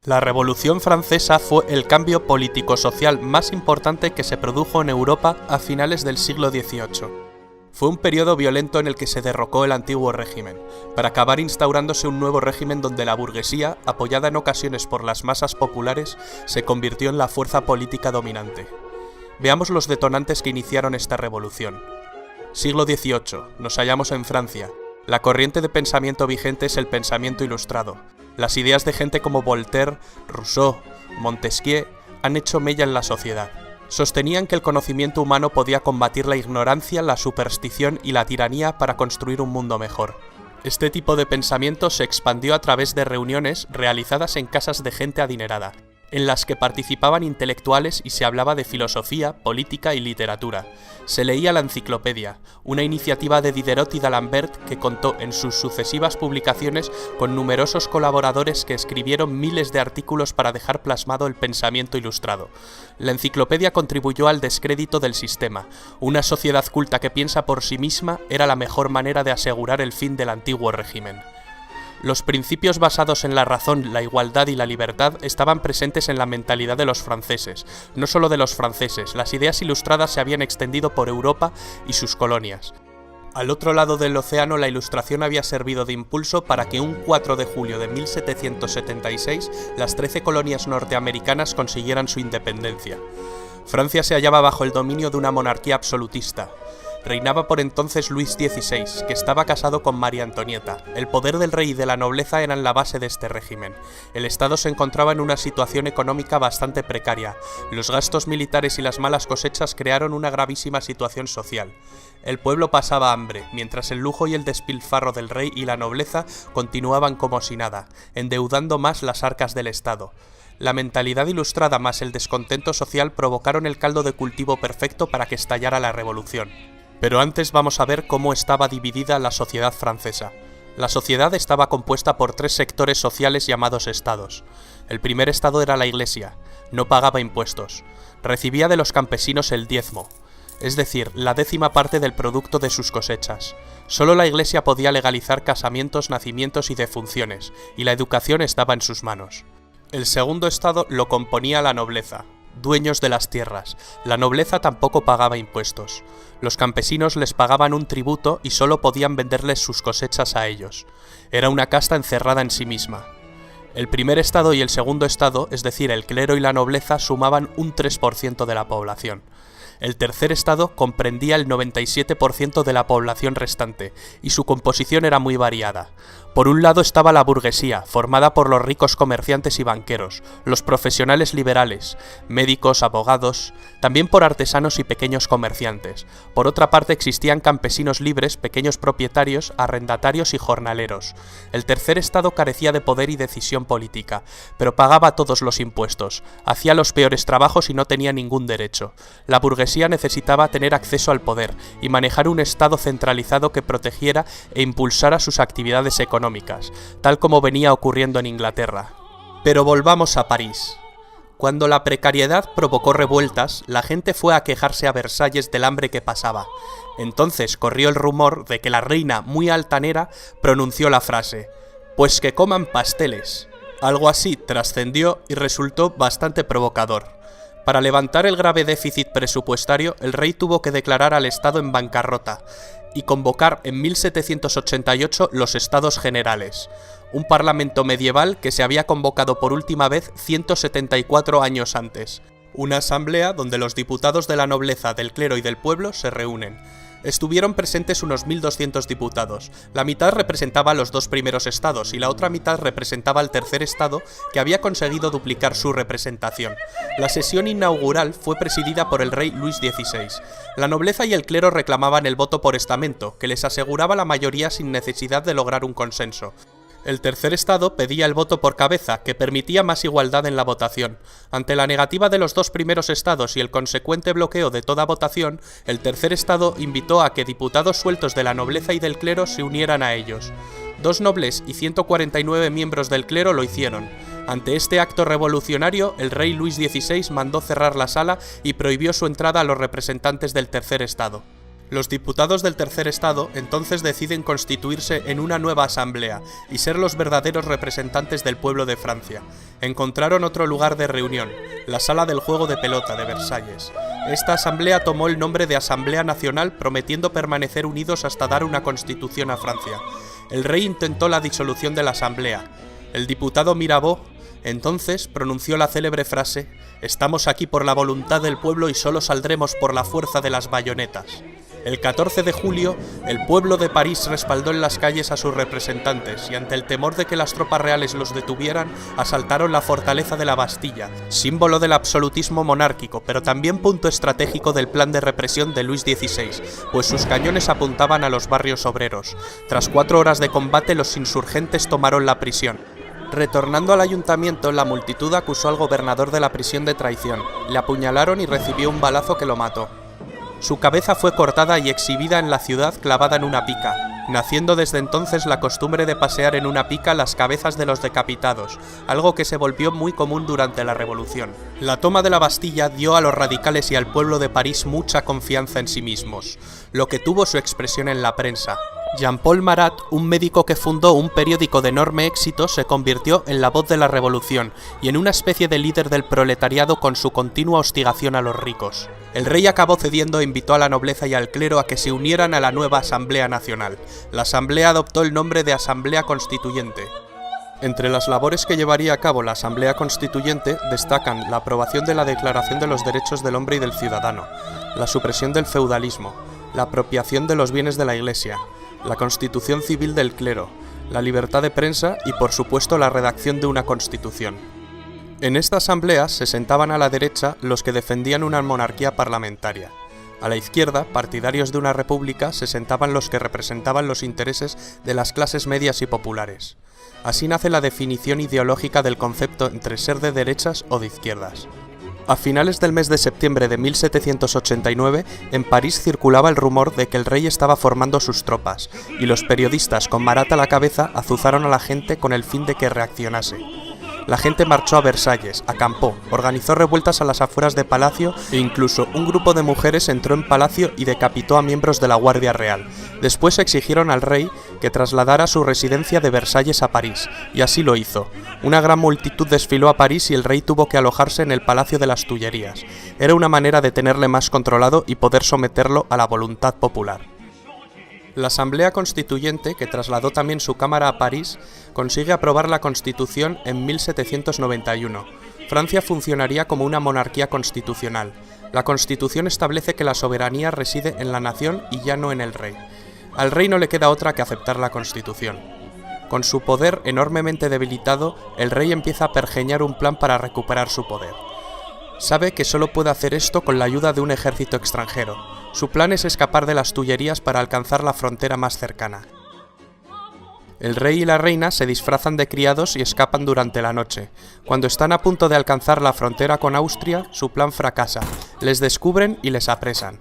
La Revolución Francesa fue el cambio político-social más importante que se produjo en Europa a finales del siglo XVIII. Fue un periodo violento en el que se derrocó el antiguo régimen, para acabar instaurándose un nuevo régimen donde la burguesía, apoyada en ocasiones por las masas populares, se convirtió en la fuerza política dominante. Veamos los detonantes que iniciaron esta revolución. Siglo XVIII. Nos hallamos en Francia. La corriente de pensamiento vigente es el pensamiento ilustrado. Las ideas de gente como Voltaire, Rousseau, Montesquieu han hecho mella en la sociedad. Sostenían que el conocimiento humano podía combatir la ignorancia, la superstición y la tiranía para construir un mundo mejor. Este tipo de pensamiento se expandió a través de reuniones realizadas en casas de gente adinerada, en las que participaban intelectuales y se hablaba de filosofía, política y literatura. Se leía la enciclopedia, una iniciativa de Diderot y d'Alembert que contó en sus sucesivas publicaciones con numerosos colaboradores que escribieron miles de artículos para dejar plasmado el pensamiento ilustrado. La enciclopedia contribuyó al descrédito del sistema. Una sociedad culta que piensa por sí misma era la mejor manera de asegurar el fin del antiguo régimen. Los principios basados en la razón, la igualdad y la libertad estaban presentes en la mentalidad de los franceses. No solo de los franceses, las ideas ilustradas se habían extendido por Europa y sus colonias. Al otro lado del océano, la Ilustración había servido de impulso para que un 4 de julio de 1776 las 13 colonias norteamericanas consiguieran su independencia. Francia se hallaba bajo el dominio de una monarquía absolutista. Reinaba por entonces Luis XVI, que estaba casado con María Antonieta. El poder del rey y de la nobleza eran la base de este régimen. El Estado se encontraba en una situación económica bastante precaria. Los gastos militares y las malas cosechas crearon una gravísima situación social. El pueblo pasaba hambre, mientras el lujo y el despilfarro del rey y la nobleza continuaban como si nada, endeudando más las arcas del Estado. La mentalidad ilustrada más el descontento social provocaron el caldo de cultivo perfecto para que estallara la revolución. Pero antes vamos a ver cómo estaba dividida la sociedad francesa. La sociedad estaba compuesta por 3 sectores sociales llamados estados. El primer estado era la Iglesia, no pagaba impuestos. Recibía de los campesinos el diezmo, es decir, la 10ª parte del producto de sus cosechas. Solo la Iglesia podía legalizar casamientos, nacimientos y defunciones, y la educación estaba en sus manos. El segundo estado lo componía la nobleza, dueños de las tierras. La nobleza tampoco pagaba impuestos. Los campesinos les pagaban un tributo y solo podían venderles sus cosechas a ellos. Era una casta encerrada en sí misma. El primer estado y el segundo estado, es decir, el clero y la nobleza, sumaban un 3% de la población. El tercer estado comprendía el 97% de la población restante, y su composición era muy variada. Por un lado estaba la burguesía, formada por los ricos comerciantes y banqueros, los profesionales liberales, médicos, abogados, también por artesanos y pequeños comerciantes. Por otra parte existían campesinos libres, pequeños propietarios, arrendatarios y jornaleros. El tercer estado carecía de poder y decisión política, pero pagaba todos los impuestos, hacía los peores trabajos y no tenía ningún derecho. La burguesía necesitaba tener acceso al poder y manejar un estado centralizado que protegiera e impulsara sus actividades económicas, tal como venía ocurriendo en Inglaterra. Pero volvamos a París. Cuando la precariedad provocó revueltas, la gente fue a quejarse a Versalles del hambre que pasaba. Entonces corrió el rumor de que la reina, muy altanera, pronunció la frase: «Pues que coman pasteles». Algo así trascendió y resultó bastante provocador. Para levantar el grave déficit presupuestario, el rey tuvo que declarar al Estado en bancarrota y convocar en 1788 los Estados Generales, un parlamento medieval que se había convocado por última vez 174 años antes. Una asamblea donde los diputados de la nobleza, del clero y del pueblo se reúnen. Estuvieron presentes unos 1.200 diputados. La mitad representaba a los 2 primeros estados y la otra mitad representaba al tercer estado, que había conseguido duplicar su representación. La sesión inaugural fue presidida por el rey Luis XVI. La nobleza y el clero reclamaban el voto por estamento, que les aseguraba la mayoría sin necesidad de lograr un consenso. El tercer estado pedía el voto por cabeza, que permitía más igualdad en la votación. Ante la negativa de los 2 primeros estados y el consecuente bloqueo de toda votación, el tercer estado invitó a que diputados sueltos de la nobleza y del clero se unieran a ellos. 2 nobles y 149 miembros del clero lo hicieron. Ante este acto revolucionario, el rey Luis XVI mandó cerrar la sala y prohibió su entrada a los representantes del tercer estado. Los diputados del Tercer Estado entonces deciden constituirse en una nueva asamblea y ser los verdaderos representantes del pueblo de Francia. Encontraron otro lugar de reunión, la Sala del Juego de Pelota de Versalles. Esta asamblea tomó el nombre de Asamblea Nacional, prometiendo permanecer unidos hasta dar una constitución a Francia. El rey intentó la disolución de la asamblea. El diputado Mirabeau entonces pronunció la célebre frase: «Estamos aquí por la voluntad del pueblo y solo saldremos por la fuerza de las bayonetas». El 14 de julio, el pueblo de París respaldó en las calles a sus representantes y ante el temor de que las tropas reales los detuvieran, asaltaron la fortaleza de la Bastilla, símbolo del absolutismo monárquico, pero también punto estratégico del plan de represión de Luis XVI, pues sus cañones apuntaban a los barrios obreros. Tras 4 horas de combate, los insurgentes tomaron la prisión. Retornando al ayuntamiento, la multitud acusó al gobernador de la prisión de traición. Le apuñalaron y recibió un balazo que lo mató. Su cabeza fue cortada y exhibida en la ciudad clavada en una pica, naciendo desde entonces la costumbre de pasear en una pica las cabezas de los decapitados, algo que se volvió muy común durante la Revolución. La toma de la Bastilla dio a los radicales y al pueblo de París mucha confianza en sí mismos, lo que tuvo su expresión en la prensa. Jean-Paul Marat, un médico que fundó un periódico de enorme éxito, se convirtió en la voz de la revolución y en una especie de líder del proletariado con su continua hostigación a los ricos. El rey acabó cediendo e invitó a la nobleza y al clero a que se unieran a la nueva Asamblea Nacional. La asamblea adoptó el nombre de Asamblea Constituyente. Entre las labores que llevaría a cabo la Asamblea Constituyente destacan la aprobación de la Declaración de los Derechos del Hombre y del Ciudadano, la supresión del feudalismo, la apropiación de los bienes de la Iglesia, la constitución civil del clero, la libertad de prensa y, por supuesto, la redacción de una constitución. En esta asamblea se sentaban a la derecha los que defendían una monarquía parlamentaria. A la izquierda, partidarios de una república, se sentaban los que representaban los intereses de las clases medias y populares. Así nace la definición ideológica del concepto entre ser de derechas o de izquierdas. A finales del mes de septiembre de 1789, en París circulaba el rumor de que el rey estaba formando sus tropas, y los periodistas, con Marat a la cabeza, azuzaron a la gente con el fin de que reaccionase. La gente marchó a Versalles, acampó, organizó revueltas a las afueras de Palacio e incluso un grupo de mujeres entró en Palacio y decapitó a miembros de la Guardia Real. Después exigieron al rey que trasladara su residencia de Versalles a París, y así lo hizo. Una gran multitud desfiló a París y el rey tuvo que alojarse en el Palacio de las Tullerías. Era una manera de tenerle más controlado y poder someterlo a la voluntad popular. La Asamblea Constituyente, que trasladó también su cámara a París, consigue aprobar la Constitución en 1791. Francia funcionaría como una monarquía constitucional. La Constitución establece que la soberanía reside en la nación y ya no en el rey. Al rey no le queda otra que aceptar la Constitución. Con su poder enormemente debilitado, el rey empieza a pergeñar un plan para recuperar su poder. Sabe que solo puede hacer esto con la ayuda de un ejército extranjero. Su plan es escapar de las Tullerías para alcanzar la frontera más cercana. El rey y la reina se disfrazan de criados y escapan durante la noche. Cuando están a punto de alcanzar la frontera con Austria, su plan fracasa. Les descubren y les apresan.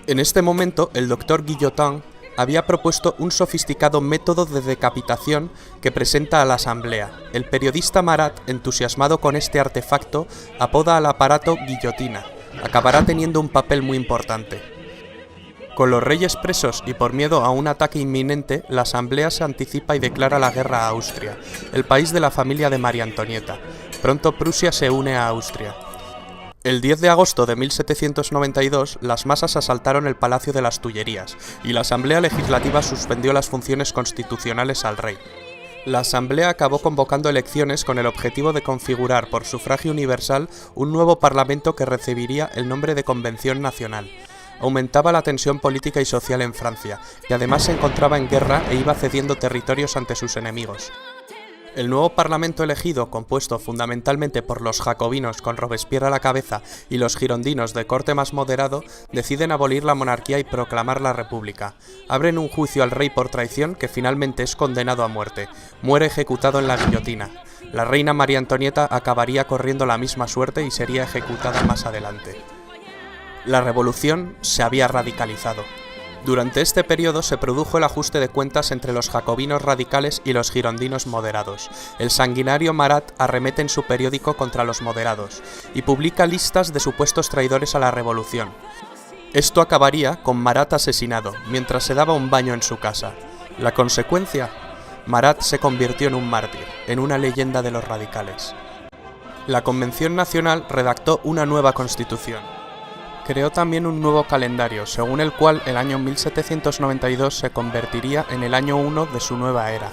En este momento, el doctor Guillotin había propuesto un sofisticado método de decapitación que presenta a la asamblea. El periodista Marat, entusiasmado con este artefacto, apoda al aparato guillotina. Acabará teniendo un papel muy importante. Con los reyes presos y por miedo a un ataque inminente, la asamblea se anticipa y declara la guerra a Austria, el país de la familia de María Antonieta. Pronto Prusia se une a Austria. El 10 de agosto de 1792, las masas asaltaron el Palacio de las Tullerías y la Asamblea Legislativa suspendió las funciones constitucionales al rey. La Asamblea acabó convocando elecciones con el objetivo de configurar por sufragio universal un nuevo parlamento que recibiría el nombre de Convención Nacional. Aumentaba la tensión política y social en Francia, que además se encontraba en guerra e iba cediendo territorios ante sus enemigos. El nuevo parlamento elegido, compuesto fundamentalmente por los jacobinos con Robespierre a la cabeza y los girondinos de corte más moderado, deciden abolir la monarquía y proclamar la república. Abren un juicio al rey por traición que finalmente es condenado a muerte. Muere ejecutado en la guillotina. La reina María Antonieta acabaría corriendo la misma suerte y sería ejecutada más adelante. La revolución se había radicalizado. Durante este periodo se produjo el ajuste de cuentas entre los jacobinos radicales y los girondinos moderados. El sanguinario Marat arremete en su periódico contra los moderados y publica listas de supuestos traidores a la revolución. Esto acabaría con Marat asesinado, mientras se daba un baño en su casa. La consecuencia: Marat se convirtió en un mártir, en una leyenda de los radicales. La Convención Nacional redactó una nueva constitución. Creó también un nuevo calendario, según el cual el año 1792 se convertiría en el año 1 de su nueva era.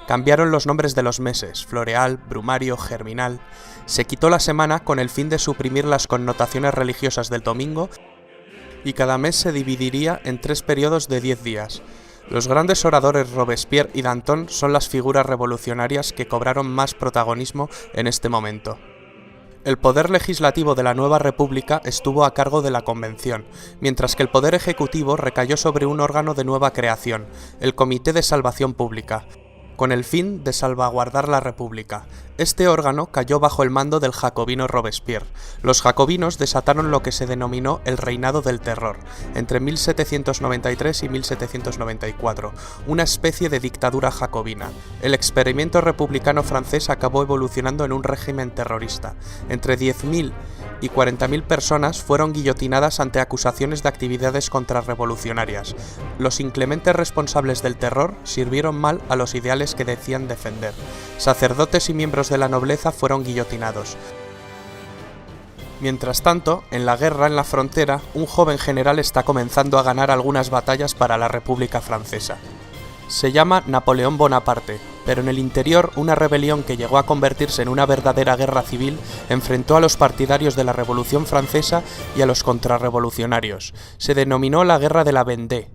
Cambiaron los nombres de los meses: floreal, brumario, germinal. Se quitó la semana con el fin de suprimir las connotaciones religiosas del domingo y cada mes se dividiría en 3 periodos de 10 días. Los grandes oradores Robespierre y Danton son las figuras revolucionarias que cobraron más protagonismo en este momento. El poder legislativo de la nueva república estuvo a cargo de la Convención, mientras que el poder ejecutivo recayó sobre un órgano de nueva creación, el Comité de Salvación Pública, con el fin de salvaguardar la República. Este órgano cayó bajo el mando del jacobino Robespierre. Los jacobinos desataron lo que se denominó el Reinado del Terror, entre 1793 y 1794, una especie de dictadura jacobina. El experimento republicano francés acabó evolucionando en un régimen terrorista. Entre 10.000 y 40.000 personas fueron guillotinadas ante acusaciones de actividades contrarrevolucionarias. Los inclementes responsables del terror sirvieron mal a los ideales que decían defender. Sacerdotes y miembros de la nobleza fueron guillotinados. Mientras tanto, en la guerra en la frontera, un joven general está comenzando a ganar algunas batallas para la República Francesa. Se llama Napoleón Bonaparte, pero en el interior una rebelión que llegó a convertirse en una verdadera guerra civil enfrentó a los partidarios de la Revolución Francesa y a los contrarrevolucionarios. Se denominó la Guerra de la Vendée.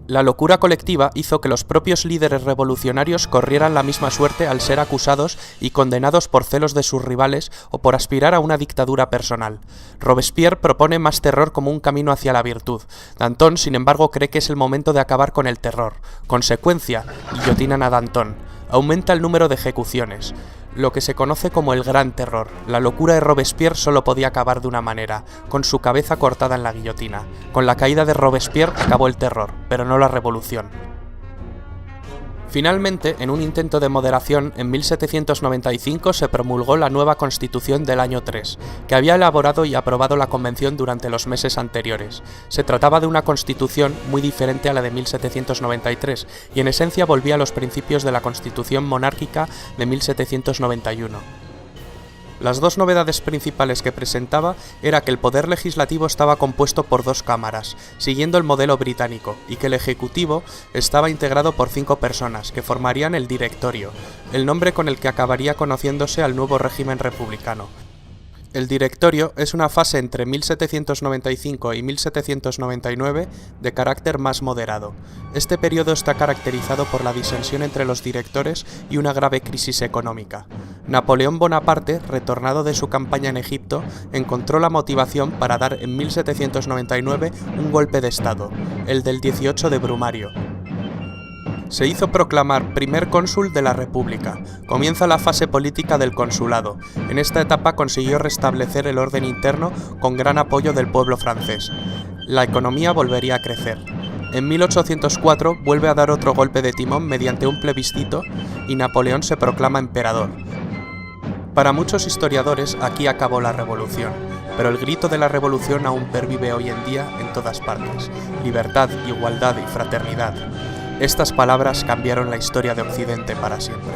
La locura colectiva hizo que los propios líderes revolucionarios corrieran la misma suerte al ser acusados y condenados por celos de sus rivales o por aspirar a una dictadura personal. Robespierre propone más terror como un camino hacia la virtud. Danton, sin embargo, cree que es el momento de acabar con el terror. Consecuencia: guillotinan a Danton. Aumenta el número de ejecuciones. Lo que se conoce como el Gran Terror. La locura de Robespierre solo podía acabar de una manera, con su cabeza cortada en la guillotina. Con la caída de Robespierre acabó el terror, pero no la revolución. Finalmente, en un intento de moderación, en 1795 se promulgó la nueva Constitución del año 3, que había elaborado y aprobado la Convención durante los meses anteriores. Se trataba de una constitución muy diferente a la de 1793, y en esencia volvía a los principios de la Constitución monárquica de 1791. Las dos novedades principales que presentaba era que el poder legislativo estaba compuesto por 2 cámaras, siguiendo el modelo británico, y que el ejecutivo estaba integrado por 5 personas, que formarían el directorio, el nombre con el que acabaría conociéndose al nuevo régimen republicano. El directorio es una fase entre 1795 y 1799 de carácter más moderado. Este periodo está caracterizado por la disensión entre los directores y una grave crisis económica. Napoleón Bonaparte, retornado de su campaña en Egipto, encontró la motivación para dar en 1799 un golpe de estado, el del 18 de Brumario. Se hizo proclamar primer cónsul de la República. Comienza la fase política del consulado. En esta etapa consiguió restablecer el orden interno con gran apoyo del pueblo francés. La economía volvería a crecer. En 1804 vuelve a dar otro golpe de timón mediante un plebiscito y Napoleón se proclama emperador. Para muchos historiadores aquí acabó la revolución, pero el grito de la revolución aún pervive hoy en día en todas partes. Libertad, igualdad y fraternidad. Estas palabras cambiaron la historia de Occidente para siempre.